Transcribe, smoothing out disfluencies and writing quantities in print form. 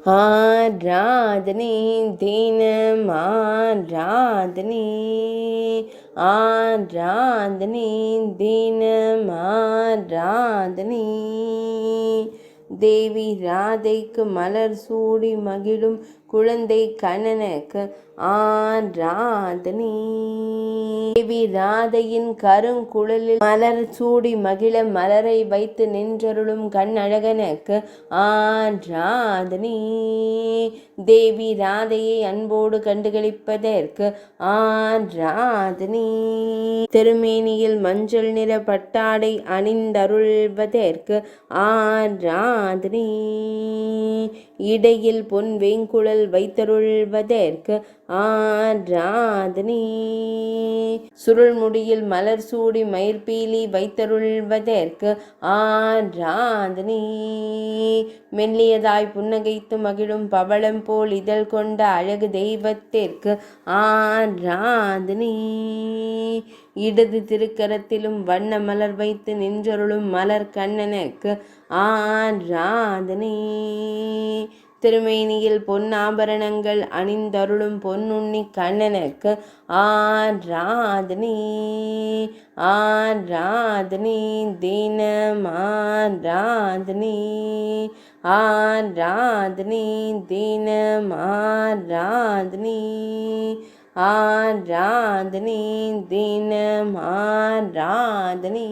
ஆராதனை தினம் ஆராதனை ஆராதனை தினம் ஆராதனை தேவி ராதைக்கு மலர் சூடி மகிழும் குழந்தை கண்ணனுக்கு ஆராதனை தேவி ராதையின் கருங்குழலில் மலர் சூடி மகிழ மலரை வைத்து நின்றருளும் கண்ணழகனுக்கு ஆராதனை தேவி ராதையை அன்போடு கண்டுகளிப்பதற்கு ஆராதனை திருமேனியில் மஞ்சள் நிற பட்டாடை அணிந்தருள்வதற்கு ஆராதனை இடையில் பொன் வேங்குழல் வைத்தருள்வதற்கு ஆராதனை சுருள்முடியில் மலர் சூடி மயிர்பீலி வைத்தருள்வதற்கு ஆராதனை மெல்லியதாய் புன்னகைத்து மகிழும் பவளம் போல் இதழ் கொண்ட அழகு தெய்வத்திற்கு ஆராதனை இடது திருக்கரத்திலும் வண்ண மலர் வைத்து நின்றருளும் மலர் கண்ணனுக்கு ஆராதனை திருமேனியில் பொன்னாபரணங்கள் அணிந்தருளும் பொன்னுண்ணி கண்ணனுக்கு ஆராதனை ஆராதனை தினம் ஆராதனை ஆராதனை தினம் ஆராதனை ஆராதனை தினம் ஆராதனை.